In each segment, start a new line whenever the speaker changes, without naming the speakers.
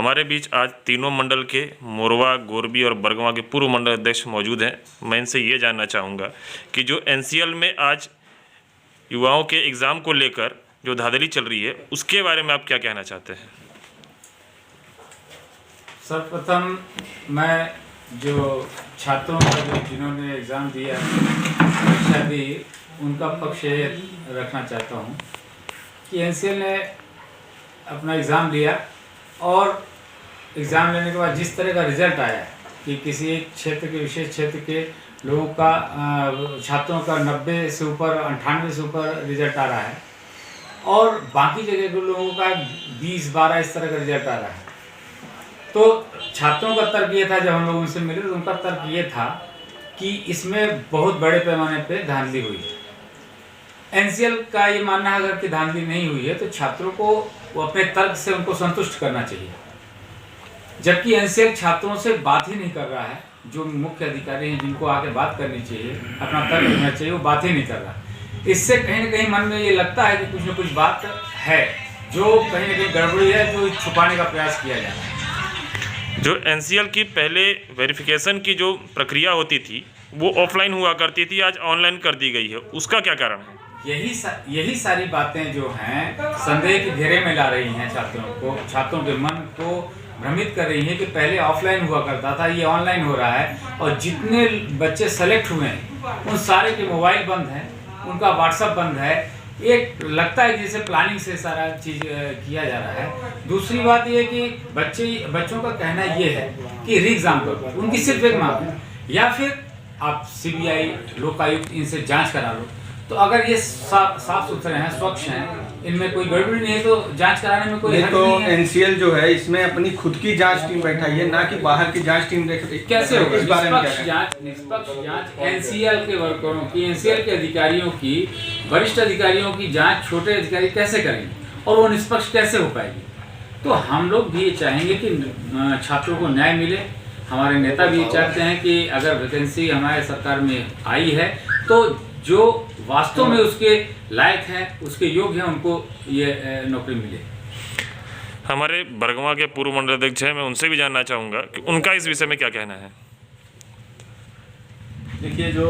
हमारे बीच आज तीनों मंडल के मोरवा, गोरबी और बरगवां के पूर्व मंडल अध्यक्ष मौजूद हैं। मैं इनसे ये जानना चाहूँगा कि जो एनसीएल में आज युवाओं के एग्ज़ाम को लेकर जो धांधली चल रही है उसके बारे में आप क्या कहना चाहते हैं?
सर्वप्रथम मैं जो छात्रों का जिन्होंने एग्ज़ाम दिया, परीक्षा दी, उनका पक्ष रखना चाहता हूँ कि एनसीएल ने अपना एग्ज़ाम लिया और एग्ज़ाम लेने के बाद जिस तरह का रिज़ल्ट आया कि किसी एक क्षेत्र के, विशेष क्षेत्र के लोगों का, छात्रों का 90 से ऊपर, 98 से ऊपर रिज़ल्ट आ रहा है और बाकी जगह के लोगों का 20-12 इस तरह का रिज़ल्ट आ रहा है। तो छात्रों का तर्क ये था, जब हम लोग उनसे मिले तो उनका तर्क ये था कि इसमें बहुत बड़े पैमाने पे धांधली हुई है। एनसीएल का ये मानना है अगर कि धांधली नहीं हुई है तो छात्रों को वो अपने तर्क से उनको संतुष्ट करना चाहिए, जबकि एनसीएल छात्रों से बात ही नहीं कर रहा है। जो मुख्य अधिकारी हैं जिनको आके बात करनी चाहिए, अपना तर्क देना चाहिए, वो बात ही नहीं कर रहा। इससे कहीं ना कहीं मन में ये लगता है कि कुछ न कुछ बात है जो कहीं ना कहीं गड़बड़ी है, जो छुपाने का प्रयास किया जा रहा है।
जो एनसीएल की पहले वेरिफिकेशन की जो प्रक्रिया होती थी वो ऑफलाइन हुआ करती थी, आज ऑनलाइन कर दी गई है, उसका क्या कारण है?
यही सारी बातें जो हैं संदेह के घेरे में ला रही हैं छात्रों के मन को भ्रमित कर रही हैं कि पहले ऑफलाइन हुआ करता था, ये ऑनलाइन हो रहा है। और जितने बच्चे सेलेक्ट हुए हैं उन सारे के मोबाइल बंद हैं, उनका व्हाट्सएप बंद है। एक लगता है जैसे प्लानिंग से सारा चीज़ किया जा रहा है। दूसरी बात ये कि बच्चों का कहना ये है कि री एग्ज़ाम करो, उनकी सिर्फ एक मांग है, या फिर आप सीबीआई, लोकायुक्त इनसे जांच करा लो। तो अगर ये साफ सुथरे हैं, स्वच्छ हैं, इनमें कोई गड़बड़ी नहीं है तो जांच कराने में कोई हर्ज नहीं है।
एनसीएल जो है इसमें अपनी खुद की जांच टीम बैठाई है, ना कि बाहर की जांच टीम
कैसे होगा?
इस बारे में
निष्पक्ष जांच एनसीएल के वर्करों की, एनसीएल के अधिकारियों की, वरिष्ठ अधिकारियों की जांच छोटे अधिकारी कैसे करेंगे और वो निष्पक्ष कैसे हो पाएगी? तो हम लोग भी ये चाहेंगे कि छात्रों को न्याय मिले। हमारे नेता भी चाहते हैं कि अगर वैकेंसी हमारे सरकार में आई है तो जो वास्तव में उसके लायक हैं, उसके योग्य हैं, उनको ये नौकरी मिले।
हमारे बरगवां के पूर्व मंडल अध्यक्ष हैं, मैं उनसे भी जानना चाहूँगा कि उनका इस विषय में क्या कहना है।
देखिए, जो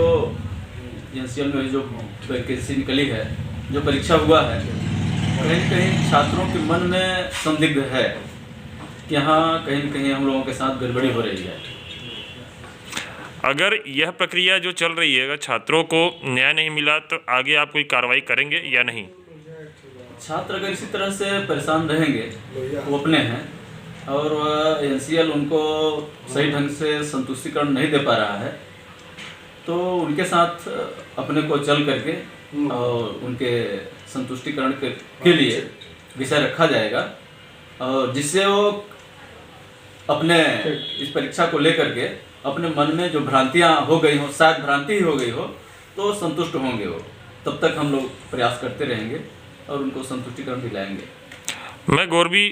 एनसीएल में जो वैकेंसी निकली है, जो परीक्षा हुआ है, कहीं न कहीं छात्रों के मन में संदिग्ध है कि हाँ कहीं न कहीं हम लोगों के साथ गड़बड़ी हो रही है।
अगर यह प्रक्रिया जो चल रही है, अगर छात्रों को न्याय नहीं मिला तो आगे आप कोई कार्रवाई करेंगे या नहीं?
छात्र अगर इसी तरह से परेशान रहेंगे, वो अपने हैं और एनसीएल उनको सही ढंग से संतुष्टिकरण नहीं दे पा रहा है, तो उनके साथ अपने को चल करके और उनके संतुष्टिकरण के लिए विषय रखा जाएगा, और जिससे वो अपने इस परीक्षा को लेकर के अपने मन में जो भ्रांतियाँ हो गई हो, शायद भ्रांति ही हो गई हो, तो संतुष्ट होंगे वो। तब तक हम लोग प्रयास करते रहेंगे और उनको संतुष्टिकरण दिलाएंगे।
मैं गोरबी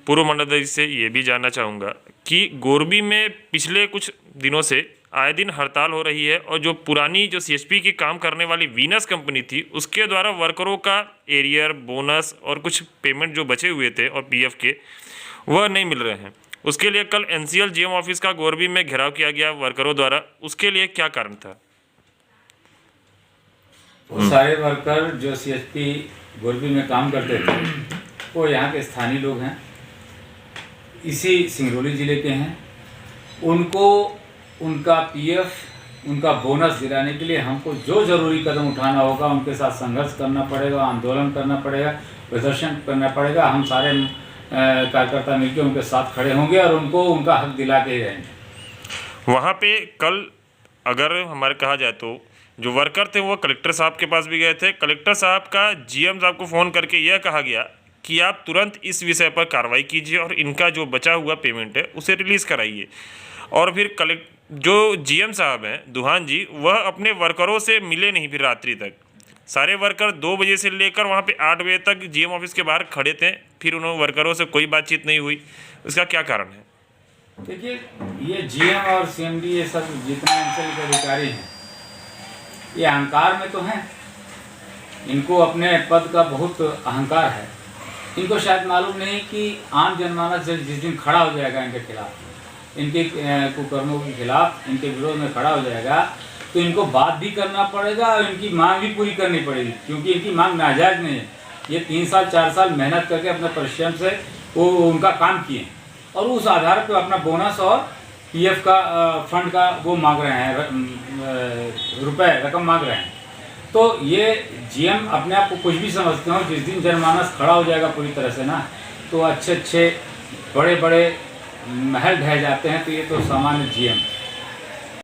पूर्व मंडल से ये भी जानना चाहूँगा कि गोरबी में पिछले कुछ दिनों से आए दिन हड़ताल हो रही है और जो पुरानी जो सीएचपी की काम करने वाली वीनस कंपनी थी उसके द्वारा वर्करों का एरियर, बोनस और कुछ पेमेंट जो बचे हुए थे और पीएफ के, वह नहीं मिल रहे हैं। उसके लिए कल एनसीएल जीएम ऑफिस का गोरबी में घेराव किया गया वर्करों द्वारा, उसके लिए क्या कारण था?
वो सारे वर्कर जो सीएचपी गोरबी में काम करते थे वो यहाँ के स्थानीय लोग हैं, इसी सिंगरौली ज़िले के हैं। उनको उनका पीएफ, उनका बोनस दिलाने के लिए हमको जो ज़रूरी कदम उठाना होगा, उनके साथ संघर्ष करना पड़ेगा, आंदोलन करना पड़ेगा, प्रदर्शन करना पड़ेगा। हम सारे कार्यकर्ता मिलकर उनके साथ खड़े होंगे और उनको उनका हक दिला के ही रहेंगे।
वहाँ पे कल अगर हमारे कहा जाए तो जो वर्कर थे वो कलेक्टर साहब के पास भी गए थे। कलेक्टर साहब का जीएम साहब को फ़ोन करके यह कहा गया कि आप तुरंत इस विषय पर कार्रवाई कीजिए और इनका जो बचा हुआ पेमेंट है उसे रिलीज़ कराइए। और फिर जो जीएम साहब हैं दुहान जी, वह अपने वर्करों से मिले नहीं फिर रात्रि तक। सारे वर्कर 2 बजे से लेकर वहाँ पे 8 बजे तक जीएम ऑफिस के बाहर खड़े थे, फिर उन्होंने वर्करों से कोई बातचीत नहीं हुई। इसका क्या कारण है?
देखिए, ये जीएम और सीएमडी, ये सब जितने एनसीएल के अधिकारी हैं, ये अहंकार में तो हैं, इनको अपने पद का बहुत अहंकार है। इनको शायद मालूम नहीं कि आम जनमानस जिस दिन खड़ा हो जाएगा इनके खिलाफ, इनके कुकर्मों के खिलाफ, इनके विरोध में खड़ा हो जाएगा, तो इनको बात भी करना पड़ेगा और इनकी मांग भी पूरी करनी पड़ेगी, क्योंकि इनकी मांग नाजायज़ नहीं है। ये 3 साल 4 साल मेहनत करके अपने परिश्रम से वो उनका काम किए और उस आधार पर अपना बोनस और पीएफ का फंड का वो मांग रहे हैं, रकम मांग रहे हैं। तो ये जीएम अपने आप को कुछ भी समझते हो, जिस दिन जनमानस खड़ा हो जाएगा पूरी तरह से ना, तो अच्छे अच्छे बड़े बड़े महल ढह जाते हैं। तो ये तो सामान्य जीएम